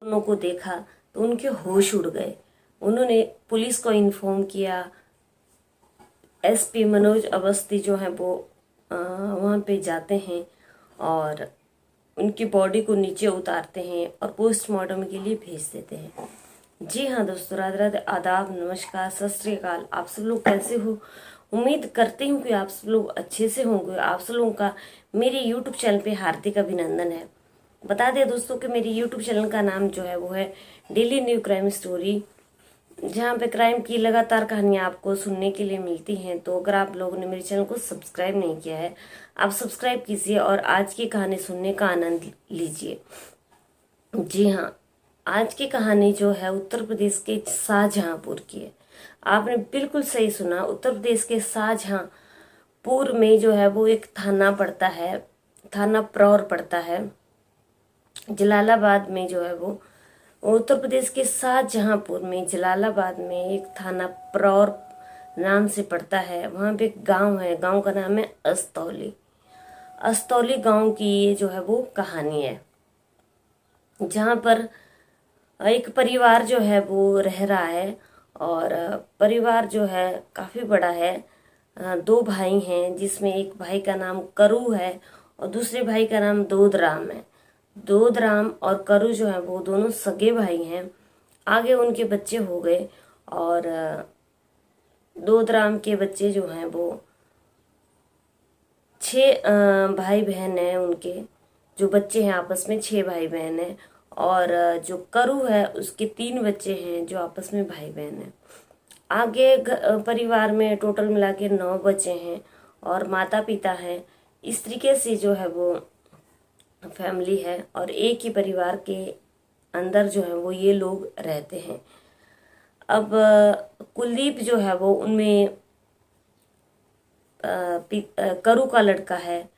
दोनों को देखा तो उनके होश उड़ गए। उन्होंने पुलिस को इन्फॉर्म किया। एसपी मनोज अवस्थी जो है वो वहाँ पे जाते हैं और उनकी बॉडी को नीचे उतारते हैं और पोस्टमार्टम के लिए भेज देते हैं। जी हाँ दोस्तों, राधे राधे, आदाब, नमस्कार, सत श्री अकाल। आप सब लोग कैसे हो? उम्मीद करती हूँ कि आप सब लोग अच्छे से होंगे। आप सब लोगों का मेरे यूट्यूब चैनल पे हार्दिक अभिनंदन है। बता दें दोस्तों कि मेरे यूट्यूब चैनल का नाम जो है वो है डेली न्यू क्राइम स्टोरी, जहाँ पे क्राइम की लगातार कहानियाँ आपको सुनने के लिए मिलती हैं। तो अगर आप लोगों ने मेरे चैनल को सब्सक्राइब नहीं किया है, आप सब्सक्राइब कीजिए और आज की कहानी सुनने का आनंद लीजिए। जी हाँ, आज की कहानी जो है उत्तर प्रदेश के शाहजहांपुर की है। आपने बिल्कुल सही सुना, उत्तर प्रदेश के शाहजहांपुर में जो है वो एक थाना पड़ता है, थाना प्रौर पड़ता है। जलालाबाद में जो है वो उत्तर प्रदेश के शाहजहांपुर में जलालाबाद में एक थाना प्रौर नाम से पड़ता है। वहाँ पे एक गांव है, गांव का नाम है अस्तौली। अस्तौली गांव की ये जो है वो कहानी है, जहाँ पर एक परिवार जो है वो रह रहा है और परिवार जो है काफ़ी बड़ा है। दो भाई हैं, जिसमें एक भाई का नाम करू है और दूसरे भाई का नाम दोदराम है। दोदराम और करू जो है वो दोनों सगे भाई हैं। आगे उनके बच्चे हो गए और दोदराम के बच्चे जो हैं वो 6 भाई बहन हैं। उनके जो बच्चे हैं आपस में 6 भाई बहन हैं और जो करू है उसके 3 बच्चे हैं जो आपस में भाई बहन हैं। आगे परिवार में टोटल मिला के 9 बच्चे हैं और माता पिता हैं। इस तरीके से जो है वो फैमिली है और एक ही परिवार के अंदर जो है वो ये लोग रहते हैं। अब कुलदीप जो है वो उनमें करू का लड़का है।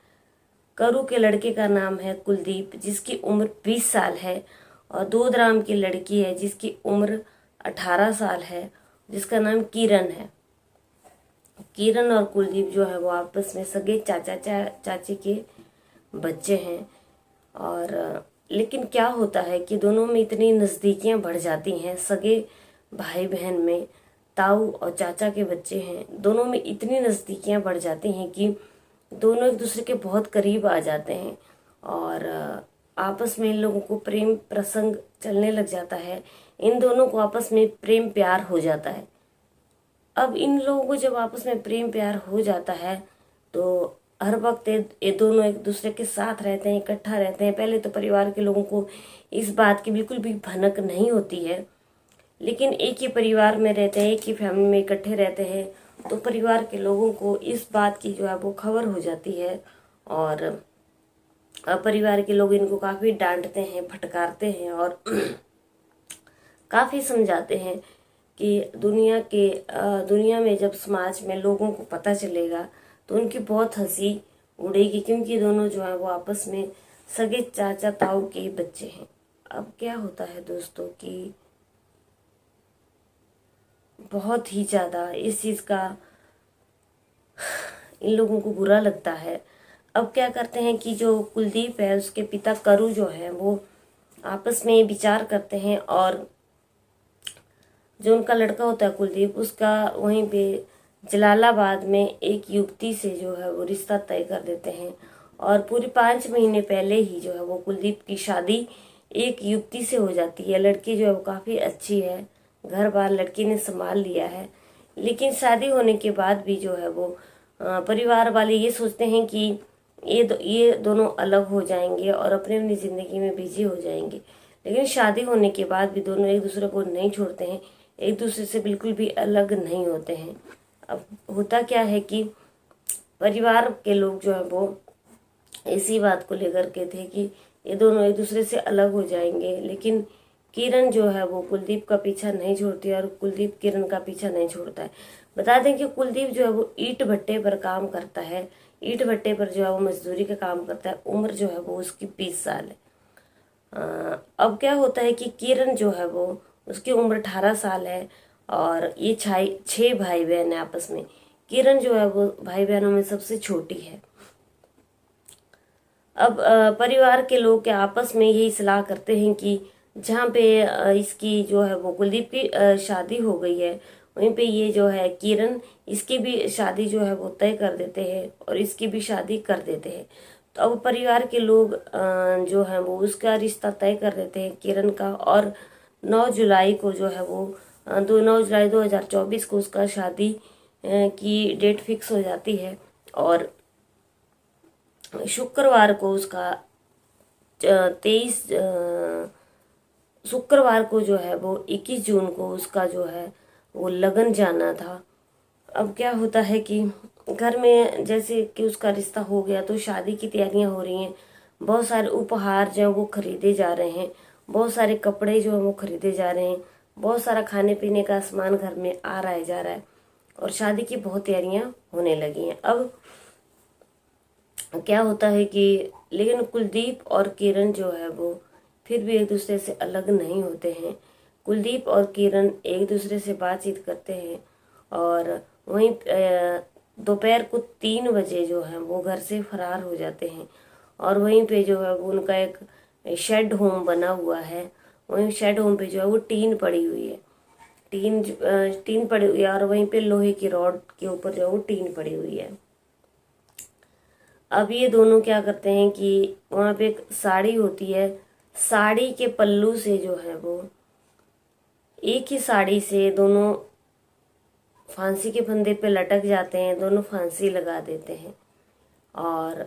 करू के लड़के का नाम है कुलदीप, जिसकी उम्र 20 साल है और दोदराम की लड़की है जिसकी उम्र 18 साल है, जिसका नाम किरण है। किरण और कुलदीप जो है वो आपस में सगे चाची के बच्चे हैं। और लेकिन क्या होता है कि दोनों में इतनी नज़दीकियां बढ़ जाती हैं। सगे भाई बहन में ताऊ और चाचा के बच्चे हैं, दोनों में इतनी नज़दीकियां बढ़ जाती हैं कि दोनों एक दूसरे के बहुत करीब आ जाते हैं और आपस में इन लोगों को प्रेम प्रसंग चलने लग जाता है। इन दोनों को आपस में प्रेम प्यार हो जाता है। अब इन लोगों को जब आपस में प्रेम प्यार हो जाता है तो हर वक्त ये दोनों एक दूसरे के साथ रहते हैं, इकट्ठा रहते हैं। पहले तो परिवार के लोगों को इस बात की बिल्कुल भी भनक नहीं होती है, लेकिन एक ही परिवार में रहते हैं, एक ही फैमिली में इकट्ठे रहते हैं तो परिवार के लोगों को इस बात की जो है वो खबर हो जाती है और परिवार के लोग इनको काफ़ी डांटते हैं, फटकारते हैं और काफ़ी समझाते हैं कि दुनिया में जब समाज में लोगों को पता चलेगा तो उनकी बहुत हंसी उड़ेगी, क्योंकि दोनों जो है वो आपस में सगे चाचा ताऊ के बच्चे हैं। अब क्या होता है दोस्तों कि बहुत ही ज़्यादा इस चीज़ का इन लोगों को बुरा लगता है। अब क्या करते हैं कि जो कुलदीप है उसके पिता करू जो है वो आपस में विचार करते हैं और जो उनका लड़का होता है कुलदीप, उसका वहीं पे जलालाबाद में एक युवती से जो है वो रिश्ता तय कर देते हैं। और पूरे 5 महीने पहले ही जो है वो कुलदीप की शादी एक युवती से हो जाती है। लड़की जो है वो काफ़ी अच्छी है, घर बार लड़की ने संभाल लिया है। लेकिन शादी होने के बाद भी जो है वो परिवार वाले ये सोचते हैं कि ये दोनों अलग हो जाएंगे और अपनी अपनी ज़िंदगी में बिजी हो जाएंगे। लेकिन शादी होने के बाद भी दोनों एक दूसरे को नहीं छोड़ते हैं, एक दूसरे से बिल्कुल भी अलग नहीं होते हैं। अब होता क्या है कि परिवार के लोग जो है वो इसी बात को लेकर के थे कि ये दोनों एक दूसरे से अलग हो जाएंगे। लेकिन किरण जो है वो कुलदीप का पीछा नहीं छोड़ती और कुलदीप किरण का पीछा नहीं छोड़ता है। बता दें कि कुलदीप जो है वो ईंट भट्टे पर काम करता है। ईंट भट्टे पर जो है वो मजदूरी का काम करता है। उम्र जो है वो उसकी 20 साल है। अब क्या होता है कि किरण जो है वो उसकी उम्र 18 साल है और ये 6 भाई बहन है आपस में। किरण जो है वो भाई बहनों में सबसे छोटी है। अब परिवार के लोग के आपस में यही सलाह करते हैं कि जहाँ पे इसकी जो है वो कुलदीप की शादी हो गई है, वहीं पे ये जो है किरण, इसकी भी शादी जो है वो तय कर देते हैं और इसकी भी शादी कर देते हैं। तो अब परिवार के लोग जो है वो उसका रिश्ता तय कर देते हैं किरण का, और 9 जुलाई को जो है वो 9 जुलाई 2024 को उसका शादी की डेट फिक्स हो जाती है। और शुक्रवार को उसका 23 शुक्रवार को जो है वो 21 जून को उसका जो है वो लगन जाना था। अब क्या होता है कि घर में जैसे कि उसका रिश्ता हो गया तो शादी की तैयारियां हो रही हैं, बहुत सारे उपहार जो है वो खरीदे जा रहे हैं, बहुत सारे कपड़े जो है वो खरीदे जा रहे हैं, बहुत सारा खाने पीने का सामान घर में आ रहा है जा रहा है, और शादी की बहुत तैयारियां होने लगी हैं। अब क्या होता है कि लेकिन कुलदीप और किरण जो है वो फिर भी एक दूसरे से अलग नहीं होते हैं। कुलदीप और किरण एक दूसरे से बातचीत करते हैं, और वहीं दोपहर को 3 बजे जो है वो घर से फरार हो जाते हैं। और वहीं पे जो है वो उनका एक शेड होम बना हुआ है, वहीं शेड होम पे जो है वो टीन पड़ी हुई है, टीन पड़ी हुई है, और वहीं पे लोहे की रॉड के ऊपर जो है वो टीन पड़ी हुई है। अब ये दोनों क्या करते हैं कि वहाँ पे एक साड़ी होती है, साड़ी के पल्लू से जो है वो एक ही साड़ी से दोनों फांसी के फंदे पे लटक जाते हैं, दोनों फांसी लगा देते हैं और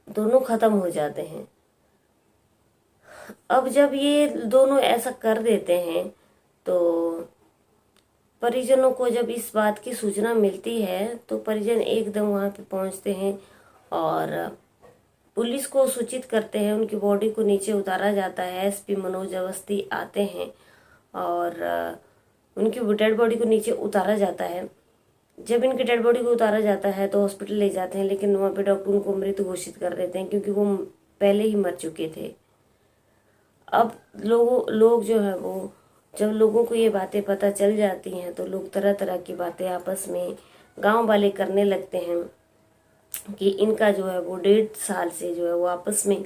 दोनों खत्म हो जाते हैं। अब जब ये दोनों ऐसा कर देते हैं तो परिजनों को जब इस बात की सूचना मिलती है तो परिजन एकदम वहाँ पे पहुँचते हैं और पुलिस को सूचित करते हैं। उनकी बॉडी को नीचे उतारा जाता है, एसपी मनोज अवस्थी आते हैं और उनकी डेड बॉडी को नीचे उतारा जाता है। जब इनकी डेड बॉडी को उतारा जाता है तो हॉस्पिटल ले जाते हैं, लेकिन वहाँ पे डॉक्टर उनको मृत घोषित कर देते हैं क्योंकि वो पहले ही मर चुके थे। अब लोग जो है वो, जब लोगों को ये बातें पता चल जाती हैं तो लोग तरह तरह की बातें आपस में गांव वाले करने लगते हैं कि इनका जो है वो 1.5 साल से जो है वो आपस में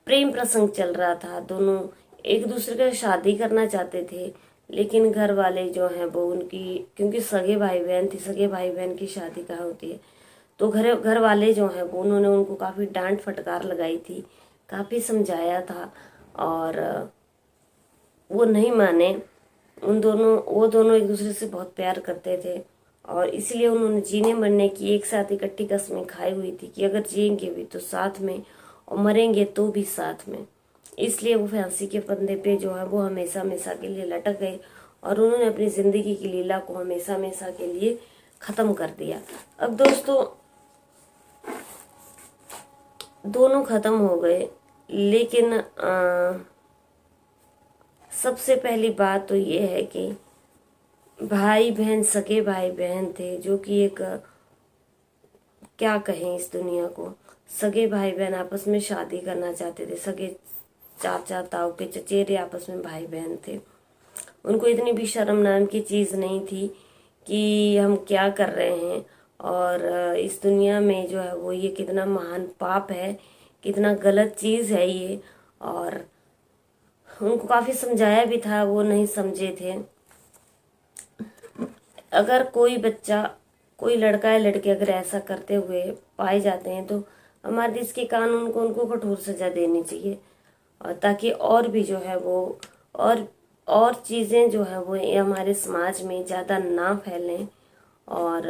प्रेम प्रसंग चल रहा था। दोनों एक दूसरे का शादी करना चाहते थे, लेकिन घर वाले जो हैं वो उनकी, क्योंकि सगे भाई बहन थे, सगे भाई बहन की शादी कहाँ होती है, तो घर वाले जो हैं वो उन्होंने उनको काफ़ी डांट फटकार लगाई थी, काफ़ी समझाया था और वो नहीं माने। वो दोनों एक दूसरे से बहुत प्यार करते थे और इसलिए उन्होंने जीने मरने की एक साथ इकट्ठी कस्में खाई हुई थी कि अगर जिएंगे भी तो साथ में और मरेंगे तो भी साथ में। इसलिए वो फांसी के फंदे पे जो है वो हमेशा हमेशा के लिए लटक गए और उन्होंने अपनी जिंदगी की लीला को हमेशा हमेशा के लिए खत्म कर दिया। अब दोस्तों दोनों खत्म हो गए, लेकिन सबसे पहली बात तो ये है कि भाई बहन, सगे भाई बहन थे, जो कि एक क्या कहें इस दुनिया को, सगे भाई बहन आपस में शादी करना चाहते थे। सगे चाचा ताऊ के चचेरे आपस में भाई बहन थे। उनको इतनी भी शर्म नाम की चीज़ नहीं थी कि हम क्या कर रहे हैं और इस दुनिया में जो है वो ये कितना महान पाप है, कितना गलत चीज़ है ये। और उनको काफ़ी समझाया भी था, वो नहीं समझे थे। अगर कोई बच्चा, कोई लड़का या लड़की अगर ऐसा करते हुए पाए जाते हैं तो हमारे देश के कानून को उनको कठोर सजा देनी चाहिए, और ताकि और भी जो है वो और चीज़ें जो है वो हमारे समाज में ज़्यादा ना फैलें और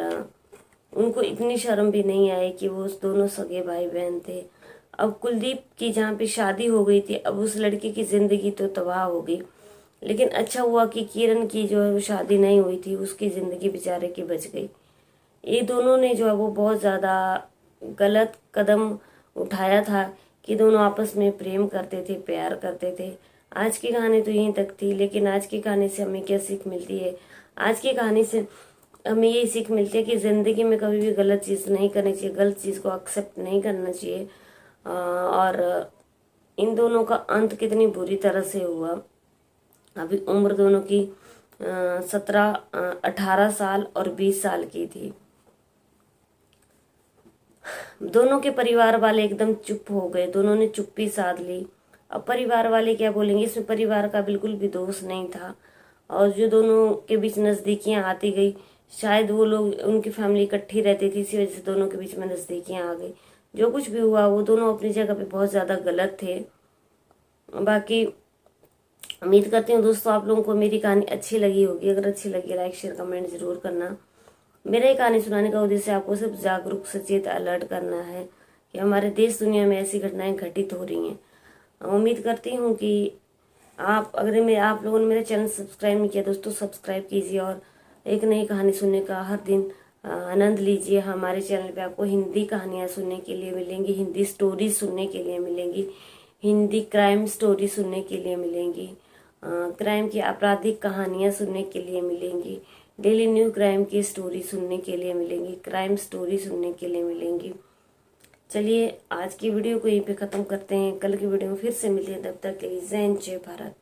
उनको इतनी शर्म भी नहीं आए कि वो उस दोनों सगे भाई बहन थे। अब कुलदीप की जहाँ पे शादी हो गई थी, अब उस लड़की की ज़िंदगी तो तबाह हो गई, लेकिन अच्छा हुआ कि किरण की जो है वो शादी नहीं हुई थी, उसकी ज़िंदगी बेचारे की बच गई। ये दोनों ने जो है वो बहुत ज़्यादा गलत कदम उठाया था कि दोनों आपस में प्रेम करते थे, प्यार करते थे। आज की कहानी तो यहीं तक थी, लेकिन आज की कहानी से हमें क्या सीख मिलती है? आज की कहानी से हमें ये सीख मिलती है कि ज़िंदगी में कभी भी गलत चीज़ नहीं करनी चाहिए, गलत चीज़ को एक्सेप्ट नहीं करना चाहिए। और इन दोनों का अंत कितनी बुरी तरह से हुआ। अभी उम्र दोनों की 18 साल और 20 साल की थी। दोनों के परिवार वाले एकदम चुप हो गए, दोनों ने चुप्पी साध ली। अब परिवार वाले क्या बोलेंगे, इसमें परिवार का बिल्कुल भी दोष नहीं था। और जो दोनों के बीच नज़दीकियाँ आती गई, शायद वो लोग, उनकी फैमिली इकट्ठी रहती थी, इसी वजह से दोनों के बीच में नज़दीकियाँ आ गई। जो कुछ भी हुआ वो दोनों अपनी जगह पे बहुत ज़्यादा गलत थे। बाकी उम्मीद करती हूँ दोस्तों आप लोगों को मेरी कहानी अच्छी लगी होगी। अगर अच्छी लगी लाइक शेयर कमेंट जरूर करना। मेरा ये कहानी सुनाने का उद्देश्य आपको सिर्फ जागरूक, सचेत, अलर्ट करना है कि हमारे देश दुनिया में ऐसी घटनाएं घटित हो रही हैं। उम्मीद करती हूँ कि आप लोगों ने मेरा चैनल सब्सक्राइब नहीं किया दोस्तों, सब्सक्राइब कीजिए और एक नई कहानी सुनने का हर दिन आनंद लीजिए। हमारे चैनल पे आपको हिंदी कहानियाँ सुनने के लिए मिलेंगी, हिंदी स्टोरी सुनने के लिए मिलेंगी, हिंदी क्राइम स्टोरी सुनने के लिए मिलेंगी, क्राइम की आपराधिक कहानियाँ सुनने के लिए मिलेंगी, डेली न्यू क्राइम की स्टोरी सुनने के लिए मिलेंगी, क्राइम स्टोरी सुनने के लिए मिलेंगी। चलिए आज की वीडियो को यहीं पे ख़त्म करते हैं। कल की वीडियो में फिर से मिलते हैं, तब तक के लिए जय हिंद, जय भारत।